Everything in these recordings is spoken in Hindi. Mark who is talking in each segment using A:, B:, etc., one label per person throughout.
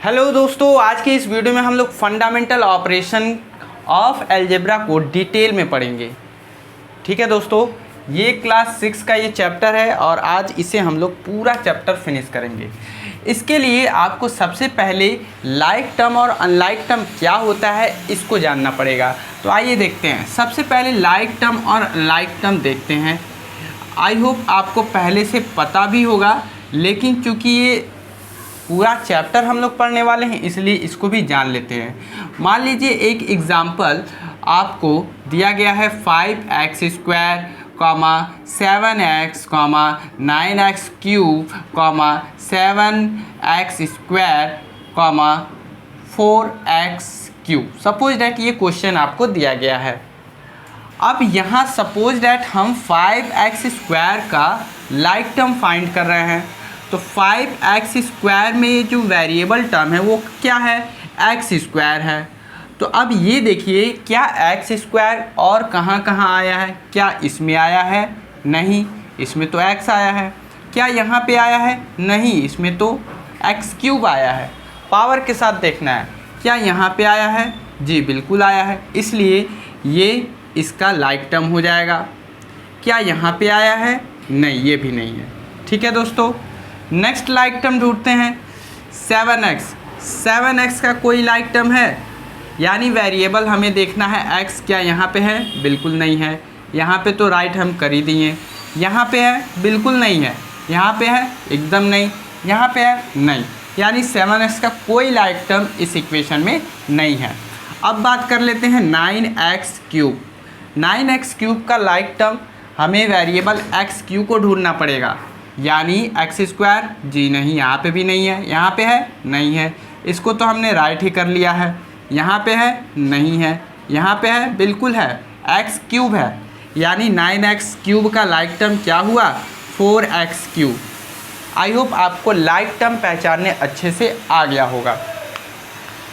A: हेलो दोस्तों, आज के इस वीडियो में हम लोग फंडामेंटल ऑपरेशन ऑफ अलजेब्रा को डिटेल में पढ़ेंगे। ठीक है दोस्तों, ये क्लास 6 का ये चैप्टर है और आज इसे हम लोग पूरा चैप्टर फिनिश करेंगे। इसके लिए आपको सबसे पहले लाइक टर्म और अनलाइक टर्म क्या होता है इसको जानना पड़ेगा। तो आइए देखते हैं। सबसे पहले लाइक टर्म और अनलाइक टर्म देखते हैं। आई होप आपको पहले से पता भी होगा, लेकिन चूँकि ये पूरा चैप्टर हम लोग पढ़ने वाले हैं इसलिए इसको भी जान लेते हैं। मान लीजिए एक एग्ज़ाम्पल आपको दिया गया है 5x² 7x 9x³ 7x² 4x³। Suppose that ये क्वेश्चन आपको दिया गया है। अब यहाँ सपोज डैट हम 5x² का लाइक टर्म फाइंड कर रहे हैं। तो 5x² में जो वेरिएबल टर्म है वो क्या है, x² है। तो अब ये देखिए, क्या x² और कहाँ कहाँ आया है? क्या इसमें आया है? नहीं, इसमें तो x आया है। क्या यहाँ पे आया है? नहीं, इसमें तो x³ आया है। पावर के साथ देखना है, क्या यहाँ पे आया है? जी बिल्कुल आया है, इसलिए ये इसका लाइक टर्म हो जाएगा। क्या यहाँ पे आया है? नहीं, ये भी नहीं है। ठीक है दोस्तों, नेक्स्ट लाइक टर्म ढूंढते हैं। 7x का कोई लाइक टर्म है? यानी वेरिएबल हमें देखना है x, क्या यहाँ पे है? बिल्कुल नहीं है। यहाँ पे तो राइट हम कर ही दिए। यहाँ पे है? बिल्कुल नहीं है। यहाँ पे है? एकदम नहीं। यहाँ पे है? नहीं। यानी 7x का कोई लाइक टर्म इस इक्वेशन में नहीं है। अब बात कर लेते हैं 9x³ 9x³ का लाइक टर्म हमें वेरिएबल x³ को ढूंढना पड़ेगा। यानी x², जी नहीं, यहाँ पे भी नहीं है। यहाँ पे है? नहीं है। इसको तो हमने राइट ही कर लिया है। यहाँ पे है? नहीं है। यहाँ पे है? बिल्कुल है, x³ है। यानी 9x³ का लाइक टर्म क्या हुआ? 4x³। आई होप आपको लाइक टर्म पहचानने अच्छे से आ गया होगा।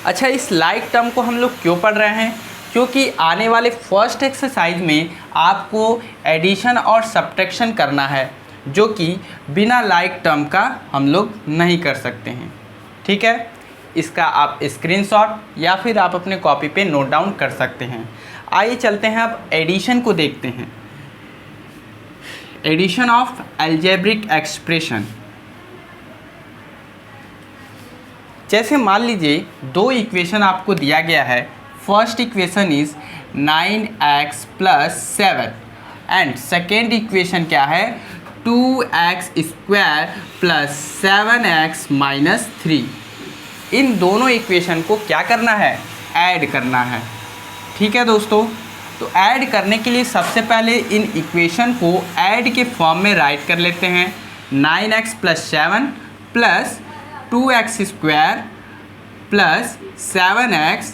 A: अच्छा, इस लाइक टर्म को हम लोग क्यों पढ़ रहे हैं? क्योंकि आने वाले फर्स्ट एक्सरसाइज में आपको एडिशन और सब्ट्रैक्शन करना है, जो कि बिना लाइक टर्म का हम लोग नहीं कर सकते हैं। ठीक है, इसका आप स्क्रीनशॉट या फिर आप अपने कॉपी पे नोट डाउन कर सकते हैं। आइए चलते हैं, अब एडिशन को देखते हैं। Addition of algebraic expression. जैसे मान लीजिए दो इक्वेशन आपको दिया गया है। First equation is 9x + 7 and second equation क्या है? 2x² + 7x - 3। इन दोनों इक्वेशन को क्या करना है? ऐड करना है। ठीक है दोस्तों, तो ऐड करने के लिए सबसे पहले इन इक्वेशन को ऐड के फॉर्म में राइट कर लेते हैं। 9x + 7 + 2x² + 7x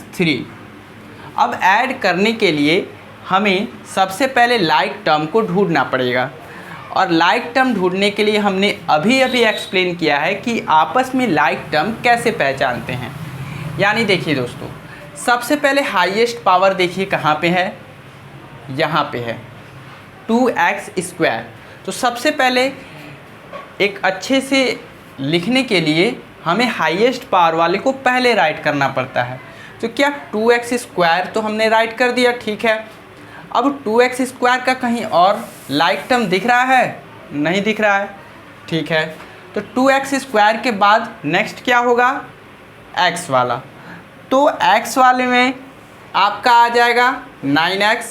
A: - 3। अब ऐड करने के लिए हमें सबसे पहले लाइक टर्म को ढूंढना पड़ेगा, और लाइक टर्म ढूंढने के लिए हमने अभी एक्सप्लेन किया है कि आपस में लाइक टर्म कैसे पहचानते हैं। यानी देखिए दोस्तों, सबसे पहले हाईएस्ट पावर देखिए कहाँ पे है? यहाँ पे है 2x²। तो सबसे पहले एक अच्छे से लिखने के लिए हमें हाईएस्ट पावर वाले को पहले राइट करना पड़ता है। तो क्या 2x² तो हमने राइट कर दिया, ठीक है। अब 2x² का कहीं और लाइक टर्म दिख रहा है? नहीं दिख रहा है, ठीक है। तो 2x² के बाद नेक्स्ट क्या होगा? x वाला। तो x वाले में आपका आ जाएगा 9x।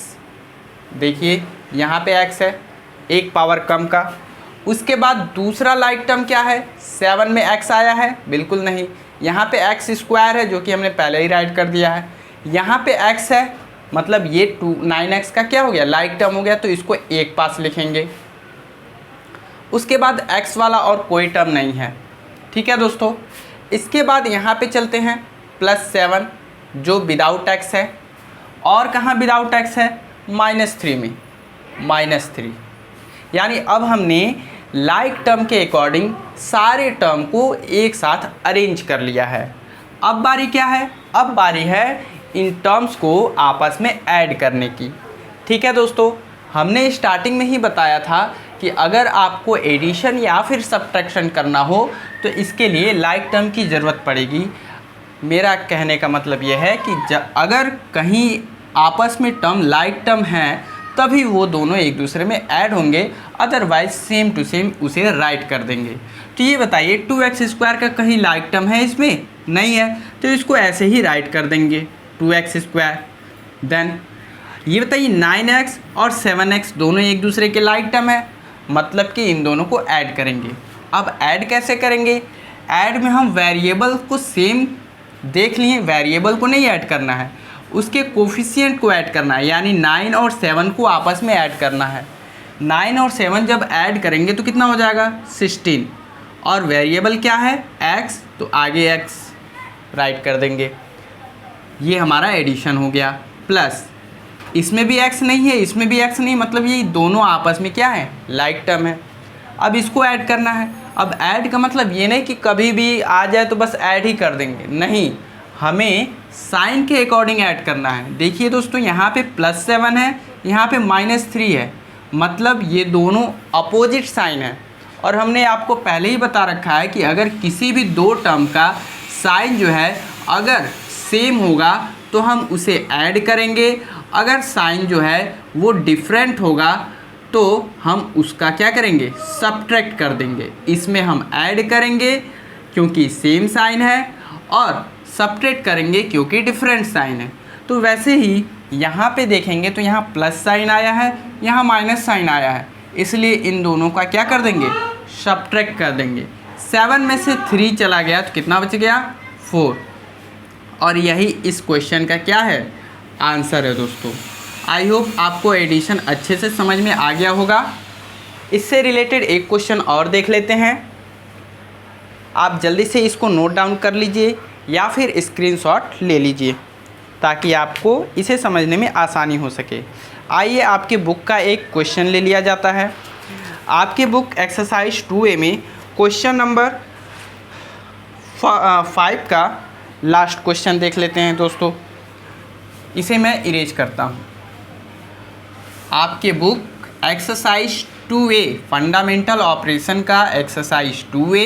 A: देखिए यहाँ पे x है, एक पावर कम का। उसके बाद दूसरा लाइक टर्म क्या है? 7 में x आया है? बिल्कुल नहीं। यहाँ पे x² है, जो कि हमने पहले ही राइट कर दिया है। यहाँ पे x है, मतलब ये 9x का क्या हो गया? लाइक टर्म हो गया, तो इसको एक पास लिखेंगे। उसके बाद x वाला और कोई टर्म नहीं है। ठीक है दोस्तों, इसके बाद यहाँ पे चलते हैं +7 जो विदाउट x है। और कहाँ विदाउट x है? -3 में, -3। यानी अब हमने लाइक टर्म के अकॉर्डिंग सारे टर्म को एक साथ अरेंज कर लिया है। अब बारी क्या है? अब बारी है इन टर्म्स को आपस में ऐड करने की। ठीक है दोस्तों, हमने स्टार्टिंग में ही बताया था कि अगर आपको एडिशन या फिर सब्ट्रैक्शन करना हो तो इसके लिए लाइक टर्म की ज़रूरत पड़ेगी। मेरा कहने का मतलब यह है कि अगर कहीं आपस में टर्म लाइक टर्म हैं तभी वो दोनों एक दूसरे में ऐड होंगे, अदरवाइज सेम टू सेम उसे राइट कर देंगे। तो ये बताइए 2x² का कहीं लाइक टर्म है इसमें? नहीं है, तो इसको ऐसे ही राइट कर देंगे 2x²। देन ये बताइए 9x और 7x दोनों एक दूसरे के लाइक टर्म है, मतलब कि इन दोनों को ऐड करेंगे। अब ऐड कैसे करेंगे? ऐड में हम वेरिएबल को सेम देख लिए, वेरिएबल को नहीं ऐड करना है, उसके कोफिशिएंट को ऐड करना है, यानी 9 और 7 को आपस में ऐड करना है। 9 और 7 जब ऐड करेंगे तो कितना हो जाएगा? 16। और वेरिएबल क्या है? x, तो आगे x राइट कर देंगे। ये हमारा एडिशन हो गया। प्लस इसमें भी x नहीं है, इसमें भी x नहीं, मतलब ये दोनों आपस में क्या है? लाइक टर्म है। अब इसको ऐड करना है। अब ऐड का मतलब ये नहीं कि कभी भी आ जाए तो बस ऐड ही कर देंगे, नहीं, हमें साइन के अकॉर्डिंग ऐड करना है। देखिए दोस्तों, यहाँ पे +7 है, यहाँ पे -3 है, मतलब ये दोनों अपोजिट साइन है। और हमने आपको पहले ही बता रखा है कि अगर किसी भी दो टर्म का साइन जो है अगर सेम होगा तो हम उसे ऐड करेंगे, अगर साइन जो है वो डिफरेंट होगा तो हम उसका क्या करेंगे? सब्ट्रैक्ट कर देंगे। इसमें हम ऐड करेंगे क्योंकि सेम साइन है, और सब्ट्रैक्ट करेंगे क्योंकि डिफरेंट साइन है। तो वैसे ही यहाँ पे देखेंगे तो यहाँ प्लस साइन आया है, यहाँ माइनस साइन आया है, इसलिए इन दोनों का क्या कर देंगे? सब्ट्रैक्ट कर देंगे। 7 में से 3 चला गया तो कितना बच गया? 4। और यही इस क्वेश्चन का क्या है? आंसर है दोस्तों। आई होप आपको एडिशन अच्छे से समझ में आ गया होगा। इससे रिलेटेड एक क्वेश्चन और देख लेते हैं। आप जल्दी से इसको नोट डाउन कर लीजिए या फिर स्क्रीनशॉट ले लीजिए ताकि आपको इसे समझने में आसानी हो सके। आइए आपके बुक का एक क्वेश्चन ले लिया जाता है। आपके बुक एक्सरसाइज 2A में क्वेश्चन नंबर 5 का लास्ट क्वेश्चन देख लेते हैं दोस्तों। इसे मैं इरेज करता हूँ। आपके book exercise 2A fundamental operation का एक्सरसाइज 2A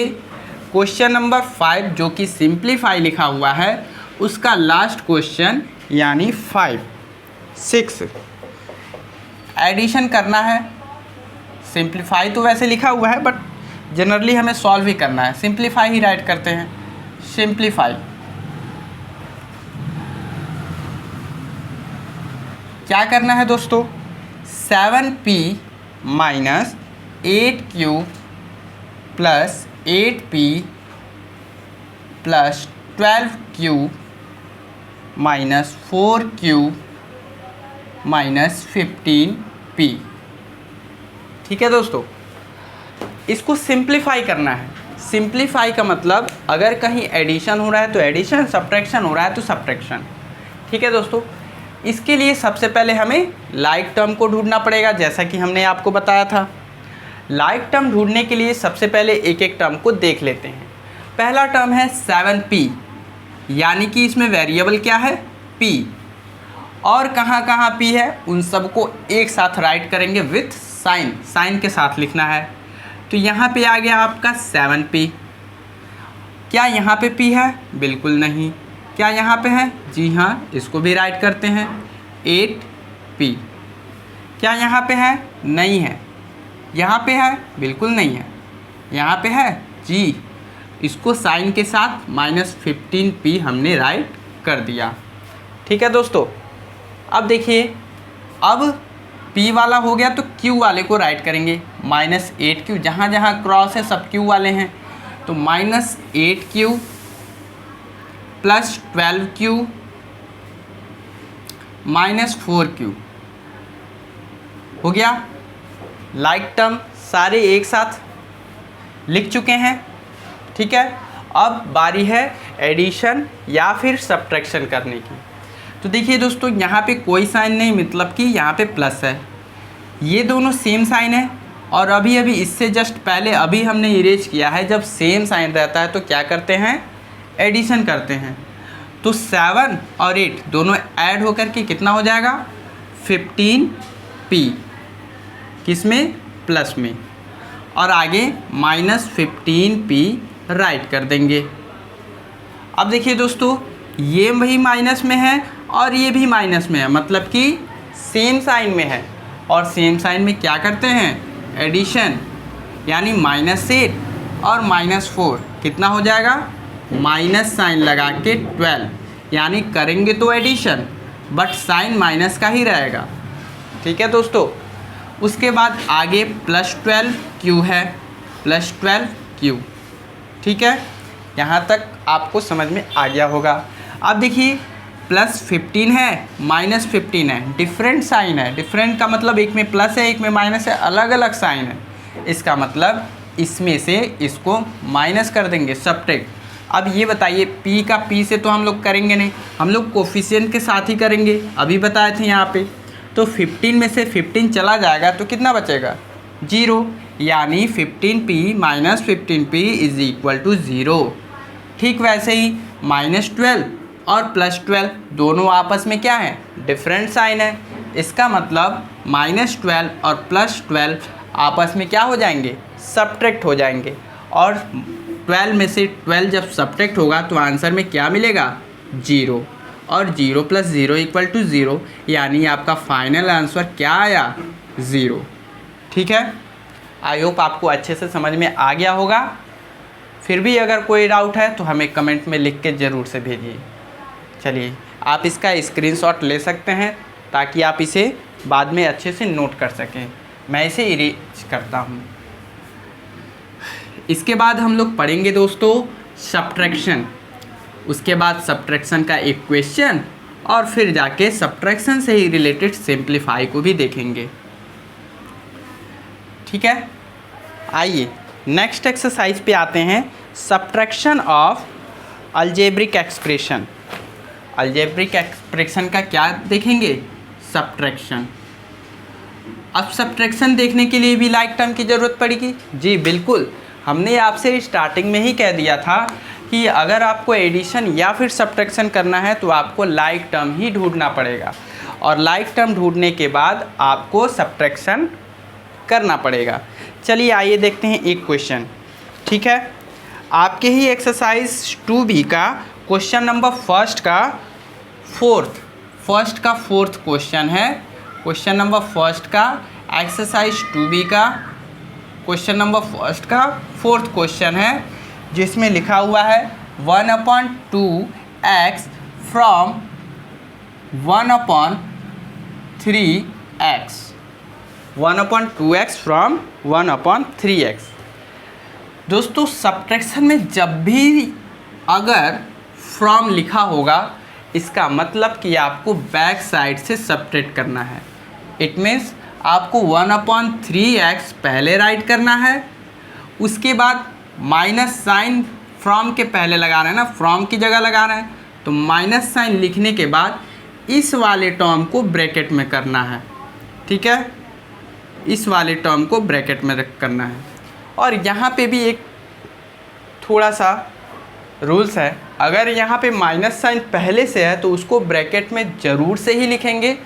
A: क्वेश्चन नंबर 5 जो कि सिंप्लीफाई लिखा हुआ है, उसका लास्ट क्वेश्चन यानी 6 एडिशन करना है। सिंप्लीफाई तो वैसे लिखा हुआ है बट जनरली हमें सॉल्व ही करना है, सिंप्लीफाई ही राइट करते हैं। सिंप्लीफाई क्या करना है दोस्तों? 7p minus 8q plus 8p plus 12q minus 4q minus 15p। ठीक है दोस्तों, इसको सिंप्लीफाई करना है। सिंप्लीफाई का मतलब अगर कहीं एडिशन हो रहा है तो एडिशन, सब्ट्रैक्शन हो रहा है तो सब्ट्रैक्शन। ठीक है दोस्तों, इसके लिए सबसे पहले हमें लाइक टर्म को ढूंढना पड़ेगा, जैसा कि हमने आपको बताया था। लाइक टर्म ढूंढने के लिए सबसे पहले एक एक टर्म को देख लेते हैं। पहला टर्म है 7p, यानी कि इसमें वेरिएबल क्या है? p। और कहाँ कहाँ p है उन सबको एक साथ राइट करेंगे विथ साइन, साइन के साथ लिखना है। तो यहाँ पे आ गया आपका 7p। क्या यहाँ पे p है? बिल्कुल नहीं। क्या यहाँ पे है? जी हाँ, इसको भी राइट करते हैं 8p। क्या यहाँ पे है? नहीं है। यहाँ पे है? बिल्कुल नहीं है। यहाँ पे है? जी, इसको साइन के साथ -15p हमने राइट कर दिया। ठीक है दोस्तों, अब देखिए, अब p वाला हो गया तो q वाले को राइट करेंगे -8q। जहाँ जहाँ क्रॉस है सब q वाले हैं, तो -8q plus 12q minus 4q हो गया। लाइक टर्म सारे एक साथ लिख चुके हैं। ठीक है, अब बारी है एडिशन या फिर सब्ट्रैक्शन करने की। तो देखिए दोस्तों, यहाँ पे कोई साइन नहीं, मतलब कि यहाँ पे प्लस है। ये दोनों सेम साइन है, और अभी अभी इससे जस्ट पहले अभी हमने इरेज किया है। जब सेम साइन रहता है तो क्या करते हैं? एडिशन करते हैं। तो 7 और 8 दोनों ऐड होकर के कितना हो जाएगा? 15p। किस में? प्लस में। और आगे -15p राइट कर देंगे। अब देखिए दोस्तों, ये भी माइनस में है और ये भी माइनस में है, मतलब कि सेम साइन में है। और सेम साइन में क्या करते हैं, एडिशन, यानी -8 और -4 कितना हो जाएगा, माइनस साइन लगा के 12, यानी करेंगे तो एडिशन बट साइन माइनस का ही रहेगा। ठीक है दोस्तों। उसके बाद आगे +12q है, +12q। ठीक है, यहाँ तक आपको समझ में आ गया होगा। अब देखिए +15 है, -15 है, डिफरेंट साइन है। डिफरेंट का मतलब एक में प्लस है एक में माइनस है, अलग अलग साइन है। इसका मतलब इसमें से इसको माइनस कर देंगे, सब्ट्रैक्ट। अब ये बताइए, p का p से तो हम लोग करेंगे नहीं, हम लोग कोफिशिएंट के साथ ही करेंगे, अभी बताए थे यहाँ पे। तो 15 में से 15 चला जाएगा तो कितना बचेगा, 0, यानी 15p - 15p = 0। ठीक वैसे ही -12 और +12 दोनों आपस में क्या है, डिफरेंट साइन है। इसका मतलब -12 और +12 आपस में क्या हो जाएंगे, सब्ट्रैक्ट हो जाएंगे। और 12 में से 12 जब सब्ट्रैक्ट होगा तो आंसर में क्या मिलेगा, 0। और 0 + 0 = 0, यानी आपका फाइनल आंसर क्या आया, 0। ठीक है, आई होप आपको अच्छे से समझ में आ गया होगा। फिर भी अगर कोई डाउट है तो हमें कमेंट में लिख के ज़रूर से भेजिए। चलिए, आप इसका स्क्रीनशॉट ले सकते हैं ताकि आप इसे बाद में अच्छे से नोट कर सकें। मैं इसे इरेज करता हूँ। इसके बाद हम लोग पढ़ेंगे दोस्तों सब्ट्रैक्शन, उसके बाद सब्ट्रैक्शन का एक क्वेश्चन और फिर जाके सब्ट्रैक्शन से ही रिलेटेड सिंप्लीफाई को भी देखेंगे। ठीक है, आइए नेक्स्ट एक्सरसाइज पे आते हैं, subtraction of algebraic expression. Algebraic expression का क्या देखेंगे, सब्ट्रैक्शन। अब सब्ट्रैक्शन देखने के लिए भी लाइक टर्म की ज़रूरत पड़ेगी। जी बिल्कुल, हमने आपसे स्टार्टिंग में ही कह दिया था कि अगर आपको एडिशन या फिर सब्ट्रैक्शन करना है तो आपको लाइक टर्म ही ढूंढना पड़ेगा, और लाइक टर्म ढूंढने के बाद आपको सब्ट्रैक्शन करना पड़ेगा। चलिए आइए देखते हैं एक क्वेश्चन। ठीक है, आपके ही एक्सरसाइज 2B का क्वेश्चन नंबर फर्स्ट का फोर्थ क्वेश्चन है। क्वेश्चन नंबर फर्स्ट का एक्सरसाइज 2B का क्वेश्चन नंबर फर्स्ट का फोर्थ क्वेश्चन है, जिसमें लिखा हुआ है 1/2x from 1/3x, 1/2x from 1/3x। दोस्तों सब्ट्रैक्शन में जब भी अगर फ्रॉम लिखा होगा, इसका मतलब कि आपको बैक साइड से सब्ट्रैक्ट करना है। इट मीन्स आपको 1/3x पहले राइट करना है, उसके बाद माइनस साइन फ्रॉम के पहले लगाना है ना, फ्रॉम की जगह लगाना है, तो माइनस साइन लिखने के बाद इस वाले टर्म को ब्रैकेट में करना है। ठीक है, इस वाले टर्म को ब्रैकेट में करना है। और यहाँ पे भी एक थोड़ा सा रूल्स है, अगर यहाँ पे माइनस साइन पहले से है तो उसको ब्रैकेट में ज़रूर से ही लिखेंगे,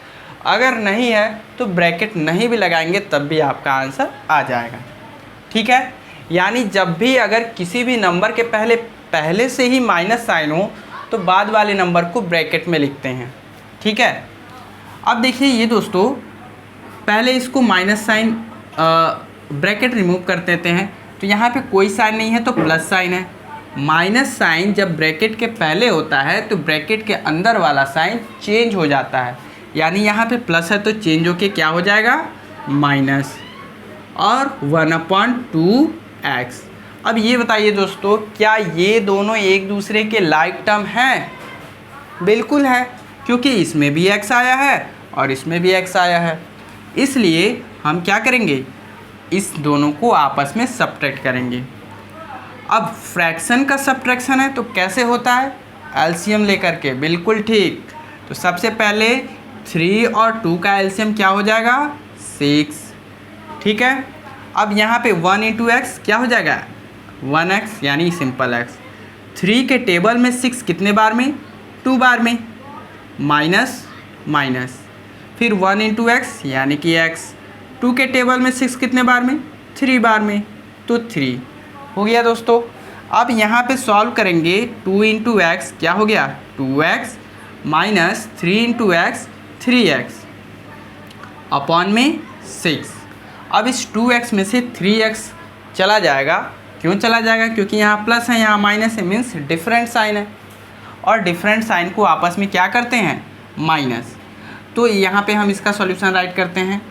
A: अगर नहीं है तो ब्रैकेट नहीं भी लगाएंगे तब भी आपका आंसर आ जाएगा। ठीक है, यानी जब भी अगर किसी भी नंबर के पहले से ही माइनस साइन हो तो बाद वाले नंबर को ब्रैकेट में लिखते हैं। ठीक है, अब देखिए ये दोस्तों, पहले इसको माइनस साइन ब्रैकेट रिमूव कर देते हैं, तो यहाँ पे कोई साइन नहीं है तो प्लस साइन है। माइनस साइन जब ब्रैकेट के पहले होता है तो ब्रैकेट के अंदर वाला साइन चेंज हो जाता है, यानी यहाँ पे प्लस है तो चेंज होके क्या हो जाएगा, माइनस, और 1/2x। अब ये बताइए दोस्तों, क्या ये दोनों एक दूसरे के लाइक टर्म हैं? बिल्कुल है, क्योंकि इसमें भी x आया है और इसमें भी x आया है, इसलिए हम क्या करेंगे, इस दोनों को आपस में सब्ट्रैक्ट करेंगे। अब फ्रैक्शन का सब्ट्रैक्शन है तो कैसे होता है, एलसीएम लेकर के। बिल्कुल ठीक, तो सबसे पहले 3 और 2 का एलसीएम क्या हो जाएगा, 6। ठीक है, अब यहाँ पे 1 × x क्या हो जाएगा, 1x, यानी सिंपल x। 3 के टेबल में 6 कितने बार में, 2 बार में, माइनस माइनस, फिर 1 × x यानी कि x। 2 के टेबल में 6 कितने बार में, 3 बार में, तो 3 हो गया दोस्तों। अब यहाँ पे सॉल्व करेंगे 2 इंटू एक्स, क्या हो गया 2x minus 3 into x 3x upon में 6। अब इस 2x में से 3x चला जाएगा। क्यों चला जाएगा? क्योंकि यहाँ प्लस है यहाँ माइनस है, मीन्स डिफरेंट साइन है, और डिफरेंट साइन को आपस में क्या करते हैं माइनस। तो यहाँ पे हम इसका सॉल्यूशन राइट करते हैं।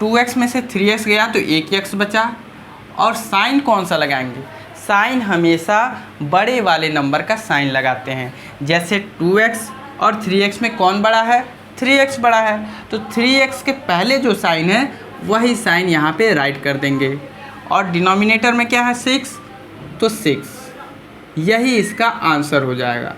A: 2x में से 3x गया तो 1x बचा, और साइन कौन सा लगाएंगे? साइन हमेशा बड़े वाले नंबर का साइन लगाते हैं। जैसे 2x और 3x में कौन बड़ा है? 3x बड़ा है, तो 3x के पहले जो साइन है वही साइन यहाँ पे राइट कर देंगे। और डिनोमिनेटर में क्या है 6, तो 6, यही इसका आंसर हो जाएगा।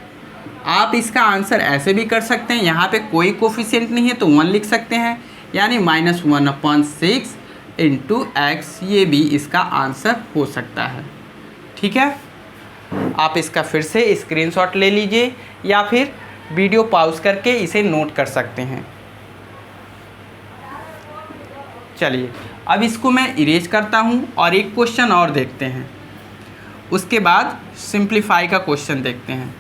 A: आप इसका आंसर ऐसे भी कर सकते हैं, यहाँ पे कोई कोफिशिएंट नहीं है तो 1 लिख सकते हैं, यानी -1/6 इंटू एक्स, ये भी इसका आंसर हो सकता है। ठीक है, आप इसका फिर से स्क्रीनशॉट ले लीजिए या फिर वीडियो पॉज करके इसे नोट कर सकते हैं। चलिए अब इसको मैं इरेज करता हूँ और एक क्वेश्चन और देखते हैं, उसके बाद सिंप्लीफाई का क्वेश्चन देखते हैं।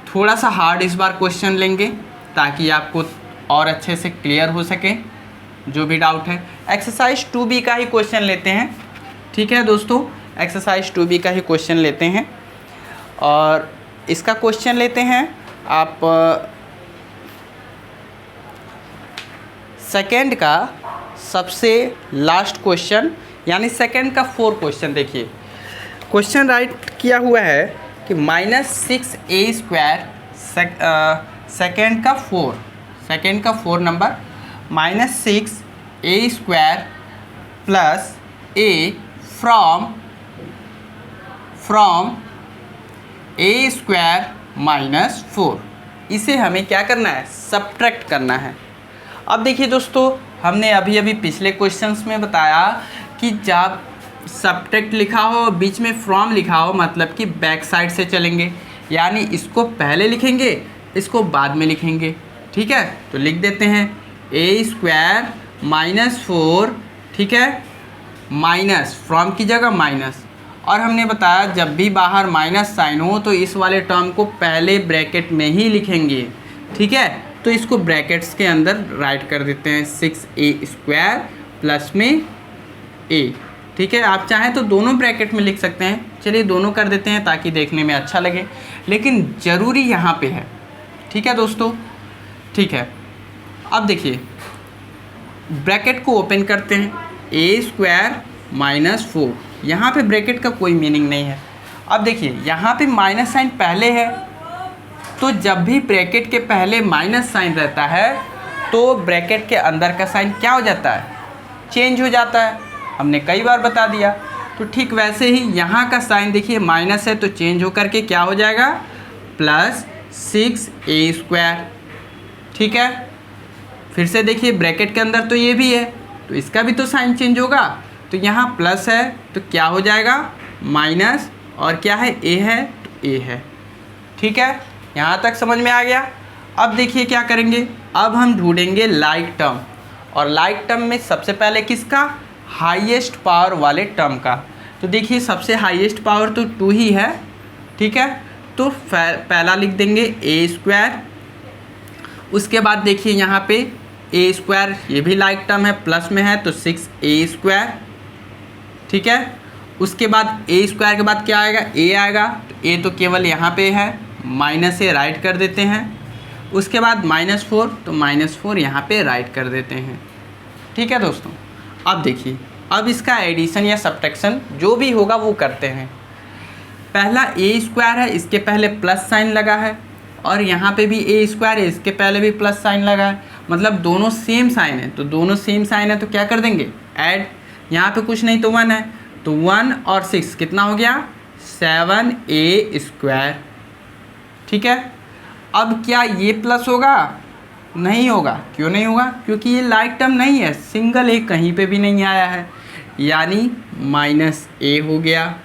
A: थोड़ा सा हार्ड इस बार क्वेश्चन लेंगे ताकि आपको और अच्छे से क्लियर हो सके जो भी डाउट है। एक्सरसाइज 2B का ही क्वेश्चन लेते हैं। ठीक है दोस्तों, एक्सरसाइज 2B का ही क्वेश्चन लेते हैं, और इसका क्वेश्चन लेते हैं आप सेकेंड का सबसे लास्ट क्वेश्चन, यानी सेकेंड का 4 क्वेश्चन। देखिए क्वेश्चन राइट किया हुआ है कि -6a² सेकेंड का 4 number -6a² plus a from a² -4, इसे हमें क्या करना है सब्ट्रैक्ट करना है। अब देखिए दोस्तों, हमने अभी पिछले क्वेश्चंस में बताया कि जब सब्ट्रैक्ट लिखा हो बीच में फ्रॉम लिखा हो मतलब कि बैक साइड से चलेंगे, यानी इसको पहले लिखेंगे इसको बाद में लिखेंगे। ठीक है, तो लिख देते हैं a² -4, ठीक है, माइनस फ्रॉम की जगह माइनस, और हमने बताया जब भी बाहर माइनस साइन हो तो इस वाले टर्म को पहले ब्रैकेट में ही लिखेंगे। ठीक है, तो इसको ब्रैकेट्स के अंदर राइट कर देते हैं 6a² प्लस में a। ठीक है, आप चाहें तो दोनों ब्रैकेट में लिख सकते हैं, चलिए दोनों कर देते हैं ताकि देखने में अच्छा लगे, लेकिन ज़रूरी यहाँ पे है। ठीक है दोस्तों, ठीक है, अब देखिए ब्रैकेट को ओपन करते हैं a² -4, यहाँ पे ब्रैकेट का कोई मीनिंग नहीं है। अब देखिए यहाँ पे माइनस साइन पहले है, तो जब भी ब्रैकेट के पहले माइनस साइन रहता है तो ब्रैकेट के अंदर का साइन क्या हो जाता है चेंज हो जाता है, हमने कई बार बता दिया। तो ठीक वैसे ही यहाँ का साइन देखिए माइनस है तो चेंज होकर के क्या हो जाएगा +6a²। ठीक है, फिर से देखिए ब्रैकेट के अंदर तो ये भी है तो इसका भी तो साइन चेंज होगा, तो यहाँ प्लस है तो क्या हो जाएगा माइनस, और क्या है a है तो a है। ठीक है, यहाँ तक समझ में आ गया। अब देखिए क्या करेंगे, अब हम ढूंढेंगे लाइक टर्म, और लाइक टर्म में सबसे पहले किसका हाईएस्ट पावर वाले टर्म का। तो देखिए सबसे हाईएस्ट पावर तो 2 ही है। ठीक है, तो पहला लिख देंगे a², उसके बाद देखिए यहाँ पे a², ये भी लाइक टर्म है प्लस में है तो 6a²। ठीक है, उसके बाद a² के बाद क्या आएगा a आएगा, तो a तो केवल यहाँ पे है माइनस से राइट कर देते हैं। उसके बाद -4 तो -4 यहाँ पे राइट कर देते हैं। ठीक है दोस्तों, अब देखिए अब इसका एडिशन या सब्ट्रैक्शन जो भी होगा वो करते हैं। पहला a² है, इसके पहले प्लस साइन लगा है, और यहाँ पे भी a² है, इसके पहले भी प्लस साइन लगा है, मतलब दोनों सेम साइन है। तो दोनों सेम साइन है तो क्या कर देंगे ऐड, यहाँ पे कुछ नहीं तो 1 है, तो 1 और 6 कितना हो गया 7a²। ठीक है, अब क्या ये प्लस होगा नहीं होगा, क्यों नहीं होगा, क्योंकि ये लाइक टर्म नहीं है, सिंगल a कहीं पे भी नहीं आया है, यानी -a हो गया।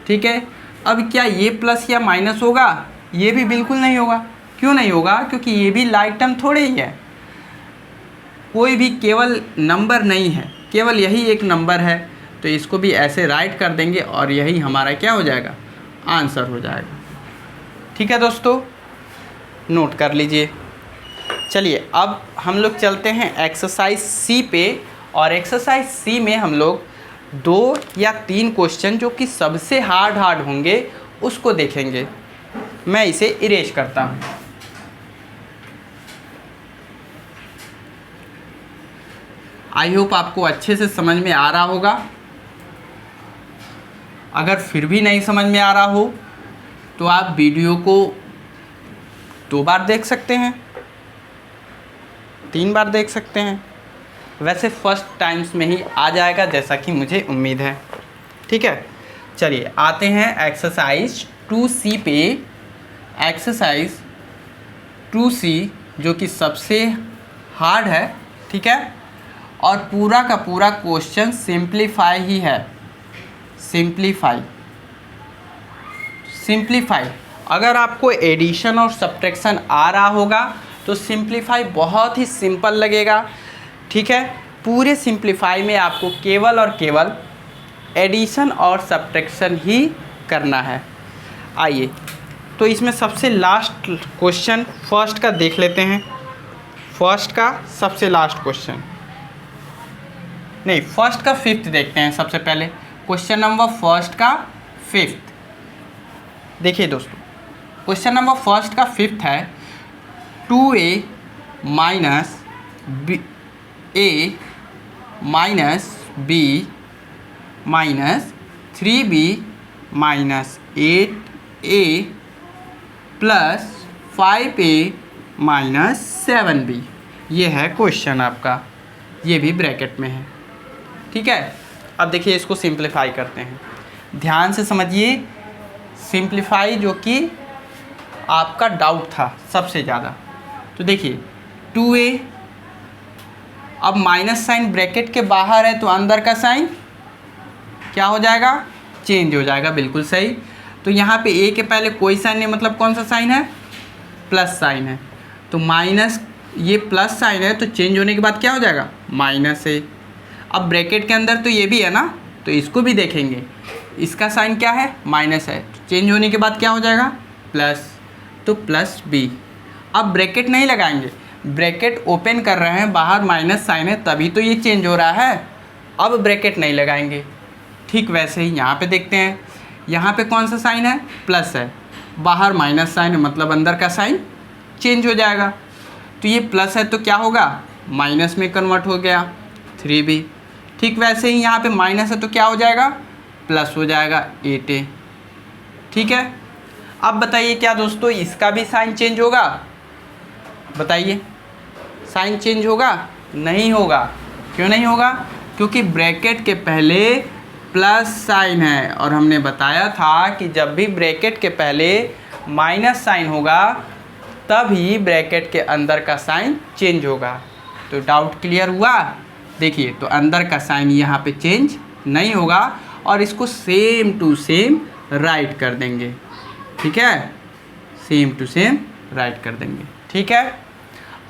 A: ठीक है, अब क्या ये प्लस या माइनस होगा, ये भी बिल्कुल नहीं होगा। क्यों नहीं होगा, क्योंकि ये भी लाइक टर्म थोड़े ही है, कोई भी केवल नंबर नहीं है, केवल यही एक नंबर है, तो इसको भी ऐसे राइट कर देंगे और यही हमारा क्या हो जाएगा, आंसर हो जाएगा। ठीक है दोस्तों, नोट कर लीजिए। चलिए अब हम लोग चलते हैं एक्सरसाइज सी पे, और एक्सरसाइज सी में हम लोग 2 या 3 क्वेश्चन जो कि सबसे हार्ड होंगे उसको देखेंगे। मैं इसे इरेज करता हूँ। आई होप आपको अच्छे से समझ में आ रहा होगा। अगर फिर भी नहीं समझ में आ रहा हो तो आप वीडियो को 2 बार देख सकते हैं, 3 बार देख सकते हैं। वैसे फर्स्ट टाइम्स में ही आ जाएगा जैसा कि मुझे उम्मीद है। ठीक है, चलिए आते हैं एक्सरसाइज 2C पे। एक्सरसाइज 2C जो कि सबसे हार्ड है, ठीक है, और पूरा का पूरा क्वेश्चन सिंप्लीफाई ही है। सिंप्लीफाई अगर आपको एडिशन और सब्ट्रैक्शन आ रहा होगा तो सिंप्लीफाई बहुत ही सिंपल लगेगा। ठीक है, पूरे सिंप्लीफाई में आपको केवल और केवल एडिशन और सब्ट्रैक्शन ही करना है। आइए तो इसमें सबसे लास्ट क्वेश्चन फर्स्ट का देख लेते हैं। फर्स्ट का सबसे लास्ट क्वेश्चन नहीं, फर्स्ट का 5th देखते हैं सबसे पहले। क्वेश्चन नंबर फर्स्ट का 5th देखिए दोस्तों, क्वेश्चन नंबर फर्स्ट का 5th है 2a minus a minus b minus 3b minus 8a plus 5a minus 7b। ये है क्वेश्चन आपका, ये भी ब्रैकेट में है। ठीक है, अब देखिए इसको सिंप्लीफाई करते हैं। ध्यान से समझिए, सिंप्लीफाई जो कि आपका डाउट था सबसे ज़्यादा। तो देखिए 2a, अब माइनस साइन ब्रैकेट के बाहर है तो अंदर का साइन क्या हो जाएगा, चेंज हो जाएगा। बिल्कुल सही। तो यहाँ पे a के पहले कोई साइन नहीं, मतलब कौन सा साइन है, प्लस साइन है। तो माइनस, ये प्लस साइन है तो चेंज होने के बाद क्या हो जाएगा, माइनस है। अब ब्रैकेट के अंदर तो ये भी है ना, तो इसको भी देखेंगे, इसका साइन क्या है, माइनस है, तो चेंज होने के बाद क्या हो जाएगा, प्लस, तो प्लस बी। अब ब्रैकेट नहीं लगाएंगे, ब्रैकेट ओपन कर रहे हैं, बाहर माइनस साइन है तभी तो ये चेंज हो रहा है। अब ब्रैकेट नहीं लगाएंगे। ठीक वैसे ही यहाँ पे देखते हैं, यहाँ पे कौन सा साइन है, प्लस है, बाहर माइनस साइन है, मतलब अंदर का साइन चेंज हो जाएगा। तो ये प्लस है तो क्या होगा, माइनस में कन्वर्ट हो गया 3b। ठीक वैसे ही यहाँ पे माइनस है तो क्या हो जाएगा, प्लस हो जाएगा 8a। ठीक है, अब बताइए क्या दोस्तों इसका भी साइन चेंज होगा, बताइए साइन चेंज होगा, नहीं होगा। क्यों नहीं होगा, क्योंकि ब्रैकेट के पहले प्लस साइन है, और हमने बताया था कि जब भी ब्रैकेट के पहले माइनस साइन होगा तभी ब्रैकेट के अंदर का साइन चेंज होगा। तो डाउट क्लियर हुआ। देखिए तो अंदर का साइन यहाँ पे चेंज नहीं होगा, और इसको सेम टू सेम राइट कर देंगे। ठीक है, सेम टू सेम राइट कर देंगे। ठीक है,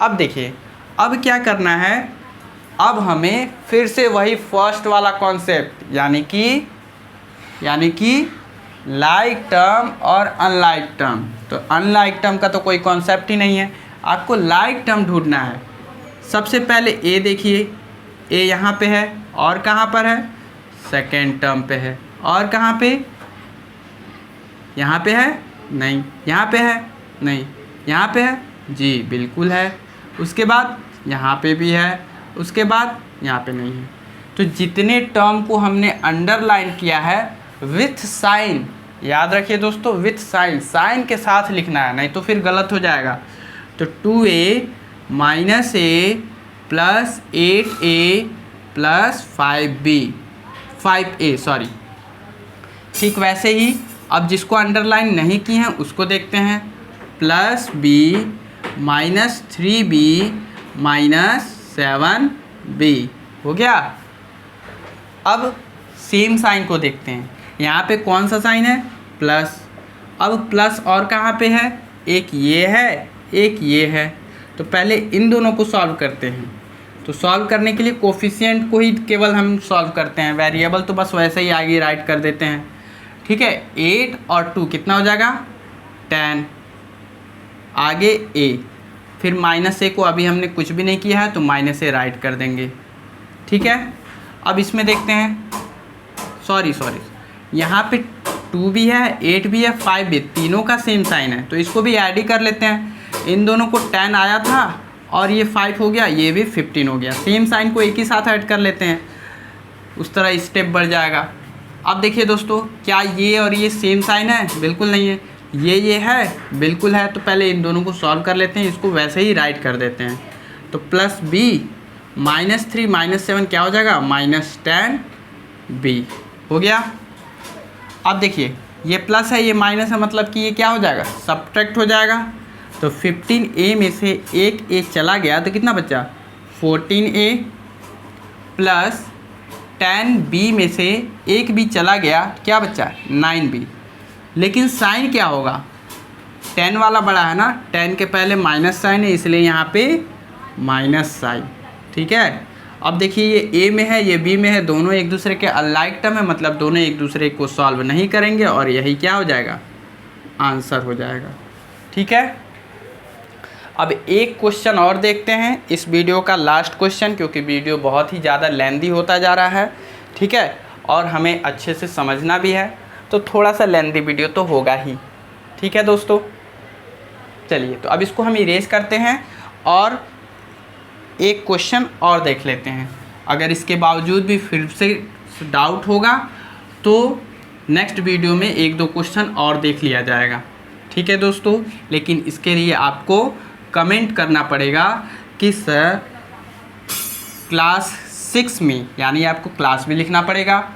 A: अब देखिए अब क्या करना है, अब हमें फिर से वही फर्स्ट वाला कॉन्सेप्ट, यानी कि लाइक टर्म और अनलाइक टर्म। तो अनलाइक टर्म का तो कोई कॉन्सेप्ट ही नहीं है, आपको लाइक टर्म ढूंढना है। सबसे पहले ए देखिए, ए यहाँ पे है, और कहाँ पर है, सेकेंड टर्म पे है, और कहाँ पे, यहाँ पे है, नहीं, यहाँ पे है, नहीं, यहाँ पे है, जी बिल्कुल है। उसके बाद यहाँ पे भी है, उसके बाद यहाँ पे नहीं है। तो जितने टर्म को हमने अंडरलाइन किया है विथ साइन, याद रखिए दोस्तों, विथ साइन, साइन के साथ लिखना है, नहीं तो फिर गलत हो जाएगा। तो 2a minus a plus 8a plus 5a sorry. ठीक वैसे ही अब जिसको अंडरलाइन नहीं की हैं उसको देखते हैं, plus b minus 3b minus 7b हो गया। अब सेम साइन को देखते हैं, यहाँ पे कौन सा साइन है, प्लस। अब प्लस और कहाँ पे है, एक ये है, एक ये है। तो पहले इन दोनों को सॉल्व करते हैं। तो सॉल्व करने के लिए कोफिशिएंट को ही केवल हम सॉल्व करते हैं, वेरिएबल तो बस वैसे ही आगे राइट कर देते हैं। ठीक है, 8 और 2 कितना हो जाएगा 10, आगे a, फिर -a को अभी हमने कुछ भी नहीं किया है तो -a राइट कर देंगे। ठीक है, अब इसमें देखते हैं, सॉरी यहाँ पे 2 भी है, 8 भी है, 5 भी, तीनों का सेम साइन है तो इसको भी ऐड ही कर लेते हैं। इन दोनों को 10 आया था और ये 5 हो गया, ये भी 15 हो गया, सेम साइन को एक ही साथ ऐड कर लेते हैं, उस तरह स्टेप बढ़ जाएगा। अब देखिए दोस्तों, क्या ये और ये सेम साइन है? बिल्कुल नहीं है। ये है? बिल्कुल है। तो पहले इन दोनों को सॉल्व कर लेते हैं, इसको वैसे ही राइट कर देते हैं। तो +b -3 -7 क्या हो जाएगा -10b हो गया। अब देखिए ये प्लस है, ये माइनस है, मतलब कि ये क्या हो जाएगा सब्ट्रैक्ट हो जाएगा। तो 15a में से एक a चला गया तो कितना बचा 14a, प्लस 10b में से एक b चला गया, क्या बचा 9b। लेकिन साइन क्या होगा, 10 वाला बड़ा है ना, 10 के पहले माइनस साइन है इसलिए यहाँ पे माइनस साइन। ठीक है, अब देखिए ये a में है, ये b में है, दोनों एक दूसरे के अनलाइक टर्म है, मतलब दोनों एक दूसरे को सॉल्व नहीं करेंगे और यही क्या हो जाएगा आंसर हो जाएगा। ठीक है, अब एक क्वेश्चन और देखते हैं, इस वीडियो का लास्ट क्वेश्चन, क्योंकि वीडियो बहुत ही ज़्यादा लेंदी होता जा रहा है। ठीक है, और हमें अच्छे से समझना भी है तो थोड़ा सा लेंदी वीडियो तो होगा ही। ठीक है दोस्तों, चलिए तो अब इसको हम इरेज करते हैं और एक क्वेश्चन और देख लेते हैं। अगर इसके बावजूद भी फिर से डाउट होगा तो नेक्स्ट वीडियो में 1-2 क्वेश्चन और देख लिया जाएगा। ठीक है दोस्तों, लेकिन इसके लिए आपको कमेंट करना पड़ेगा कि सर क्लास 6 में, यानी आपको क्लास भी लिखना पड़ेगा,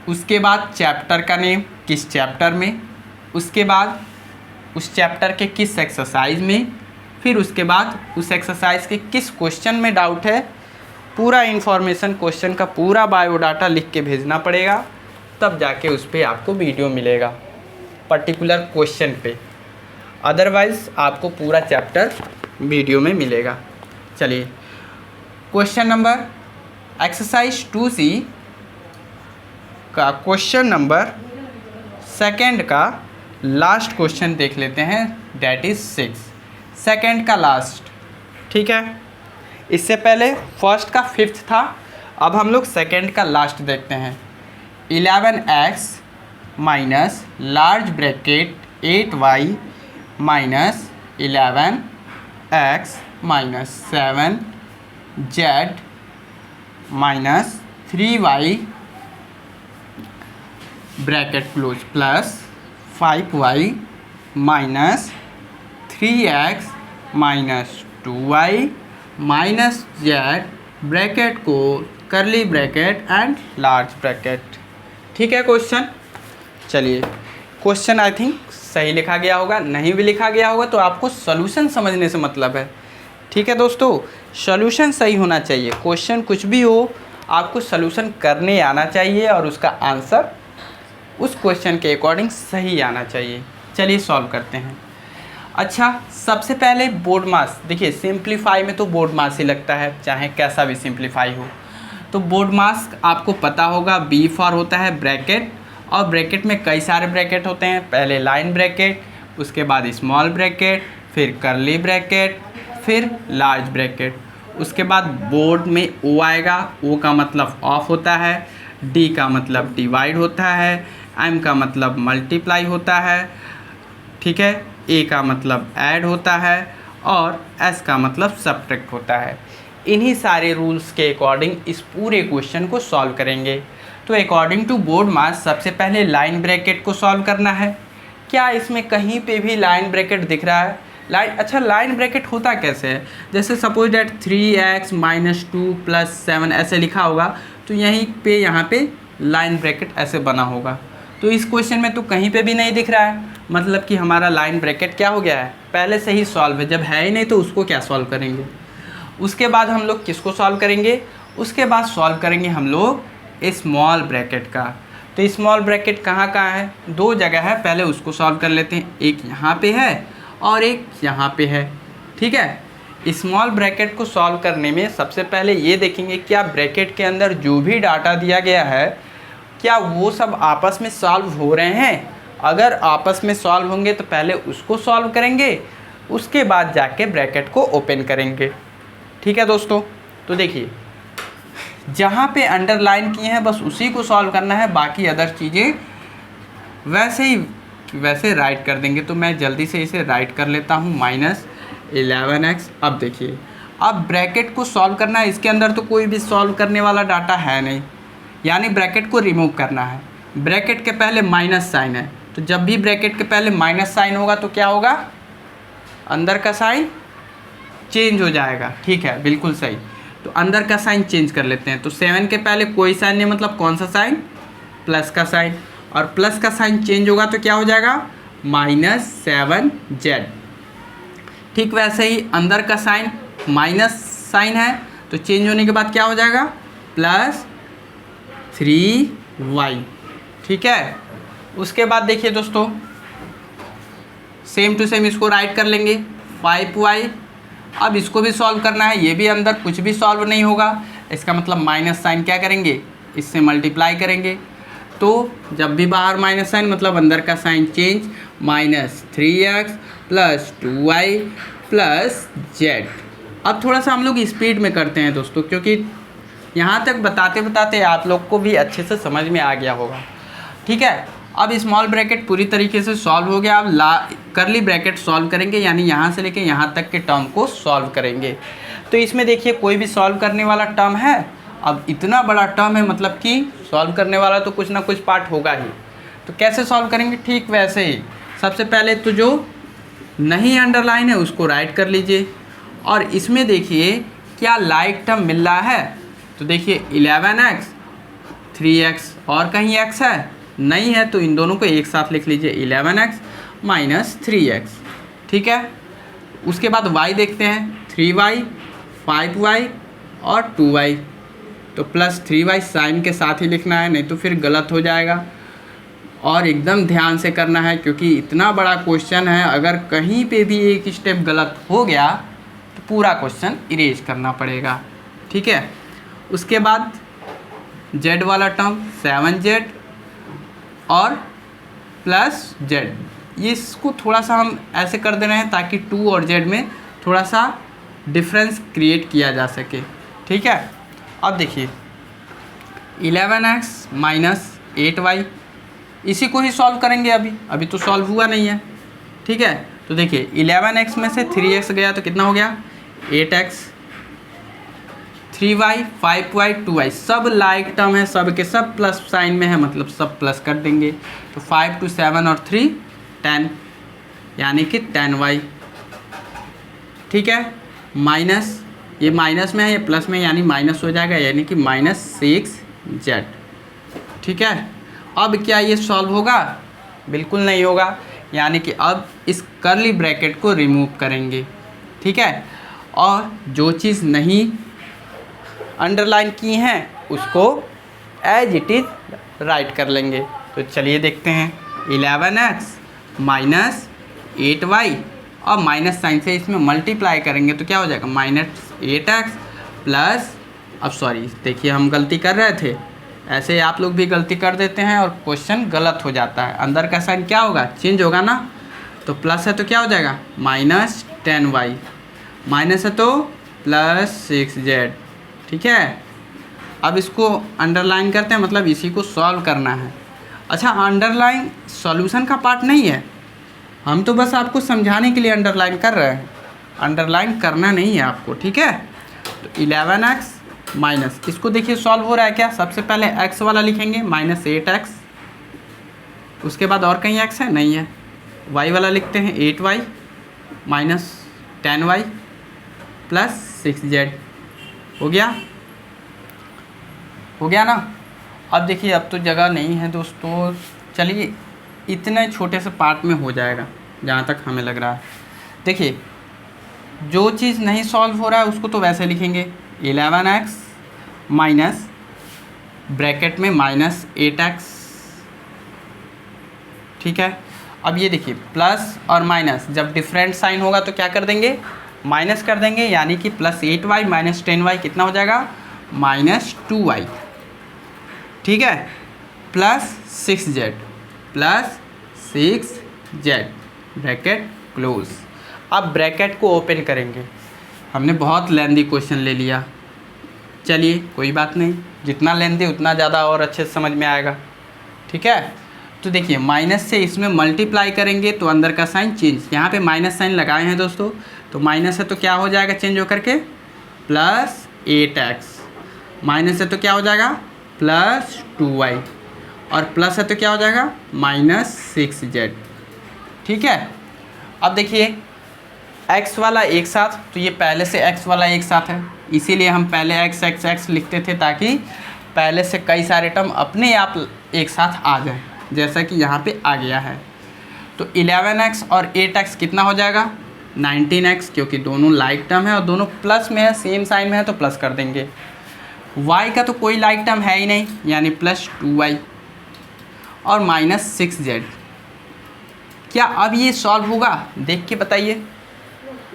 A: उसके बाद चैप्टर का नेम किस चैप्टर में, उसके बाद उस चैप्टर के किस एक्सरसाइज में, फिर उसके बाद उस एक्सरसाइज के किस क्वेश्चन में डाउट है, पूरा इन्फॉर्मेशन क्वेश्चन का पूरा बायोडाटा लिख के भेजना पड़ेगा, तब जाके उस पर आपको वीडियो मिलेगा पर्टिकुलर क्वेश्चन पे। अदरवाइज़ आपको पूरा चैप्टर वीडियो में मिलेगा। चलिए क्वेश्चन नंबर एक्सरसाइज 2C का क्वेश्चन नंबर 2 का लास्ट क्वेश्चन देख लेते हैं, दैट इज़ 6, 2 का लास्ट। ठीक है, इससे पहले फर्स्ट का 5th था, अब हम लोग 2 का लास्ट देखते हैं। 11x minus large bracket 8y minus 11x minus 7z minus 3y bracket close plus 5y minus 3x minus 2y minus z bracket को करली ब्रैकेट एंड लार्ज ब्रैकेट। ठीक है क्वेश्चन, चलिए क्वेश्चन आई थिंक सही लिखा गया होगा, नहीं भी लिखा गया होगा तो आपको सॉल्यूशन समझने से मतलब है। ठीक है दोस्तों, सॉल्यूशन सही होना चाहिए, क्वेश्चन कुछ भी हो आपको सॉल्यूशन करने आना चाहिए और उसका आंसर उस क्वेश्चन के अकॉर्डिंग सही आना चाहिए। चलिए सॉल्व करते हैं। अच्छा, सबसे पहले बोर्ड मास, देखिए सिंप्लीफाई में तो बोर्ड मास ही लगता है, चाहे कैसा भी सिंप्लीफाई हो। तो बोर्ड मास आपको पता होगा, B फॉर होता है ब्रैकेट, और ब्रैकेट में कई सारे ब्रैकेट होते हैं, पहले लाइन ब्रैकेट, उसके बाद स्मॉल ब्रैकेट, फिर करली ब्रैकेट, फिर लार्ज ब्रैकेट। उसके बाद बोर्ड में O आएगा, O का मतलब ऑफ होता है, D का मतलब डिवाइड होता है, M का मतलब मल्टीप्लाई होता है, ठीक है, A का मतलब ऐड होता है और S का मतलब सब्ट्रैक्ट होता है। इन्हीं सारे रूल्स के अकॉर्डिंग इस पूरे क्वेश्चन को सॉल्व करेंगे। तो अकॉर्डिंग टू बोर्ड मास सबसे पहले लाइन ब्रैकेट को सॉल्व करना है। क्या इसमें कहीं पे भी लाइन ब्रैकेट दिख रहा है? अच्छा लाइन ब्रैकेट होता कैसे है? जैसे suppose that 3x minus 2 plus 7 ऐसे लिखा होगा, तो यहीं पे यहाँ पे लाइन ब्रैकेट ऐसे बना होगा। तो इस क्वेश्चन में तो कहीं पे भी नहीं दिख रहा है, मतलब कि हमारा लाइन ब्रैकेट क्या हो गया है, पहले से ही सॉल्व है। जब है ही नहीं तो उसको क्या सॉल्व करेंगे। उसके बाद हम लोग किसको सॉल्व करेंगे? उसके बाद सॉल्व करेंगे हम लोग स्मॉल ब्रैकेट का। तो स्मॉल ब्रैकेट कहाँ है? 2 जगह है, पहले उसको सॉल्व कर लेते हैं। एक यहाँ पे है और एक यहाँ पे है, ठीक है। स्मॉल ब्रैकेट को सॉल्व करने में सबसे पहले ये देखेंगे क्या ब्रैकेट के अंदर जो भी डाटा दिया गया है क्या वो सब आपस में सॉल्व हो रहे हैं। अगर आपस में सॉल्व होंगे तो पहले उसको सॉल्व करेंगे, उसके बाद जाके ब्रैकेट को ओपन करेंगे। ठीक है दोस्तों, तो देखिए जहाँ पे अंडरलाइन किए हैं बस उसी को सॉल्व करना है, बाकी अदर चीज़ें वैसे राइट कर देंगे। तो मैं जल्दी से इसे राइट कर लेता हूँ -11x। अब देखिए अब ब्रैकेट को सॉल्व करना है, इसके अंदर तो कोई भी सॉल्व करने वाला डाटा है नहीं, यानी ब्रैकेट को रिमूव करना है। ब्रैकेट के पहले माइनस साइन है, तो जब भी ब्रैकेट के पहले माइनस साइन होगा तो क्या होगा, अंदर का साइन चेंज हो जाएगा। ठीक है, बिल्कुल सही। तो अंदर का साइन चेंज कर लेते हैं। तो 7 के पहले कोई साइन नहीं, मतलब कौन सा साइन, प्लस का साइन, और प्लस का साइन चेंज होगा तो क्या हो जाएगा -7z। ठीक वैसे ही अंदर का साइन माइनस साइन है, तो चेंज होने के बाद क्या हो जाएगा +3y। ठीक है, उसके बाद देखिए दोस्तों सेम टू सेम इसको राइट कर लेंगे 5y। अब इसको भी सॉल्व करना है, ये भी अंदर कुछ भी सॉल्व नहीं होगा, इसका मतलब माइनस साइन क्या करेंगे, इससे मल्टीप्लाई करेंगे। तो जब भी बाहर माइनस साइन मतलब अंदर का sign change, -3x + 2y + z। अब थोड़ा सा हम लोग स्पीड में करते हैं दोस्तों, क्योंकि यहाँ तक बताते बताते आप लोग को भी अच्छे से समझ में आ गया होगा। ठीक है, अब स्मॉल ब्रैकेट पूरी तरीके से सॉल्व हो गया। अब करली ब्रैकेट सॉल्व करेंगे, यानी यहाँ से लेके यहाँ तक के टर्म को सॉल्व करेंगे। तो इसमें देखिए कोई भी सॉल्व करने वाला टर्म है। अब इतना बड़ा टर्म है, मतलब कि सॉल्व करने वाला तो कुछ ना कुछ पार्ट होगा ही। तो कैसे सॉल्व करेंगे, ठीक वैसे ही सबसे पहले तो जो नहीं अंडरलाइन है उसको राइट कर लीजिए, और इसमें देखिए क्या लाइक टर्म मिल रहा है। तो देखिए 11x 3x, और कहीं x है नहीं है, तो इन दोनों को एक साथ लिख लीजिए 11x - 3x। ठीक है, उसके बाद y देखते हैं 3y 5y और 2y। तो +3y साइन के साथ ही लिखना है, नहीं तो फिर गलत हो जाएगा। और एकदम ध्यान से करना है, क्योंकि इतना बड़ा क्वेश्चन है, अगर कहीं पे भी एक स्टेप गलत हो गया तो पूरा क्वेश्चन इरेज करना पड़ेगा। ठीक है, उसके बाद z वाला टर्म 7z और +z, ये इसको थोड़ा सा हम ऐसे कर दे रहे हैं ताकि 2 और z में थोड़ा सा डिफरेंस क्रिएट किया जा सके। ठीक है, अब देखिए 11x - 8y, इसी को ही सॉल्व करेंगे। अभी तो सॉल्व हुआ नहीं है। ठीक है, तो देखिए 11x में से 3x गया तो कितना हो गया 8x, 3y 5y 2y, सब लाइक टर्म है, सब के सब प्लस साइन में है, मतलब सब प्लस कर देंगे। तो 5 2 7 और 3 10, यानी कि 10y। ठीक है, माइनस, ये माइनस में है, ये प्लस में, यानी माइनस हो जाएगा, यानी कि -6z। ठीक है, अब क्या ये सॉल्व होगा, बिल्कुल नहीं होगा, यानी कि अब इस करली ब्रैकेट को रिमूव करेंगे। ठीक है, और जो चीज़ नहीं अंडरलाइन की हैं उसको एज इट इज़ राइट कर लेंगे। तो चलिए देखते हैं 11x - 8y, और माइनस साइन से इसमें मल्टीप्लाई करेंगे तो क्या हो जाएगा -8x प्लस, अब सॉरी देखिए हम गलती कर रहे थे, ऐसे आप लोग भी गलती कर देते हैं और क्वेश्चन गलत हो जाता है। अंदर का साइन क्या होगा, चेंज होगा ना, तो प्लस है तो क्या हो जाएगा -10y, माइनस है तो +6z। ठीक है, अब इसको अंडरलाइन करते हैं, मतलब इसी को सॉल्व करना है। अच्छा, अंडरलाइन सॉल्यूशन का पार्ट नहीं है, हम तो बस आपको समझाने के लिए अंडरलाइन कर रहे हैं, अंडरलाइन करना नहीं है आपको। ठीक है, तो 11x माइनस, इसको देखिए सॉल्व हो रहा है क्या, सबसे पहले x वाला लिखेंगे -8x, उसके बाद और कहीं x है नहीं है, y वाला लिखते हैं 8y - 10y + 6z। हो गया ना। अब देखिए अब तो जगह नहीं है दोस्तों, चलिए इतने छोटे से पार्ट में हो जाएगा जहाँ तक हमें लग रहा है। देखिए जो चीज़ नहीं सॉल्व हो रहा है उसको तो वैसे लिखेंगे 11x माइनस ब्रैकेट में -8x। ठीक है, अब ये देखिए प्लस और माइनस जब डिफरेंट साइन होगा तो क्या कर देंगे, माइनस कर देंगे, यानी कि +8y माइनस 10y कितना हो जाएगा, -2y। ठीक है, +6z ब्रैकेट क्लोज। अब ब्रैकेट को ओपन करेंगे। हमने बहुत लेंदी क्वेश्चन ले लिया, चलिए कोई बात नहीं, जितना लेंदी उतना ज़्यादा और अच्छे से समझ में आएगा। ठीक है, तो देखिए माइनस से इसमें मल्टीप्लाई करेंगे तो अंदर का साइन चेंज, यहाँ पे माइनस साइन लगाए हैं दोस्तों, तो माइनस है तो क्या हो जाएगा चेंज होकर के +8x, माइनस है तो क्या हो जाएगा +2y, और प्लस है तो क्या हो जाएगा -6z। ठीक है, अब देखिए x वाला एक साथ, तो ये पहले से x वाला एक साथ है, इसीलिए हम पहले x लिखते थे ताकि पहले से कई सारे टर्म अपने आप एक साथ आ जाए, जैसा कि यहाँ पे आ गया है। तो 11x और 8x कितना हो जाएगा 19x, क्योंकि दोनों लाइक टर्म है और दोनों प्लस में है, सेम साइन में है तो प्लस कर देंगे। y का तो कोई लाइक टर्म है ही नहीं, यानी +2y और -6z। क्या अब ये सॉल्व होगा, देख के बताइए।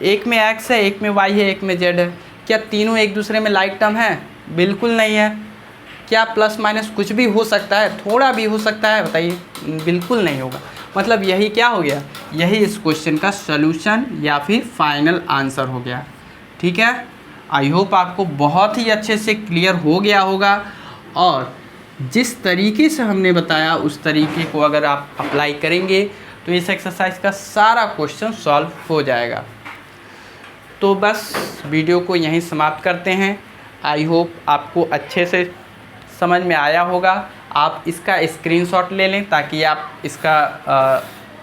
A: एक में x है, एक में y है, एक में z है, क्या तीनों एक दूसरे में लाइक टर्म है? बिल्कुल नहीं है। क्या प्लस माइनस कुछ भी हो सकता है, थोड़ा भी हो सकता है, बताइए। बिल्कुल नहीं होगा। मतलब यही क्या हो गया, यही इस क्वेश्चन का सलूशन या फिर फाइनल आंसर हो गया। ठीक है, आई होप आपको बहुत ही अच्छे से क्लियर हो गया होगा, और जिस तरीके से हमने बताया उस तरीके को अगर आप अप्लाई करेंगे तो इस एक्सरसाइज का सारा क्वेश्चन सॉल्व हो जाएगा। तो बस वीडियो को यहीं समाप्त करते हैं। आई होप आपको अच्छे से समझ में आया होगा। आप इसका स्क्रीनशॉट ले लें ताकि आप इसका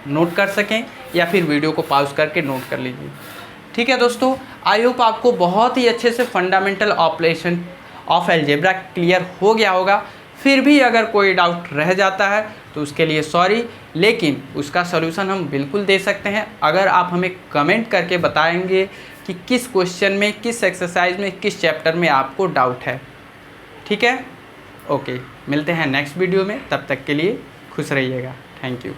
A: नोट कर सकें, या फिर वीडियो को पॉज करके नोट कर लीजिए। ठीक है दोस्तों, आई होप आपको बहुत ही अच्छे से fundamental operation of algebra clear हो गया होगा। फिर भी अगर कोई डाउट रह जाता है तो उसके लिए सॉरी, लेकिन उसका सलूशन हम बिल्कुल दे सकते हैं अगर आप हमें कमेंट करके बताएंगे कि किस क्वेश्चन में, किस एक्सरसाइज में, किस चैप्टर में आपको डाउट है। ठीक है, ओके, मिलते हैं नेक्स्ट वीडियो में, तब तक के लिए खुश रहिएगा। Thank you.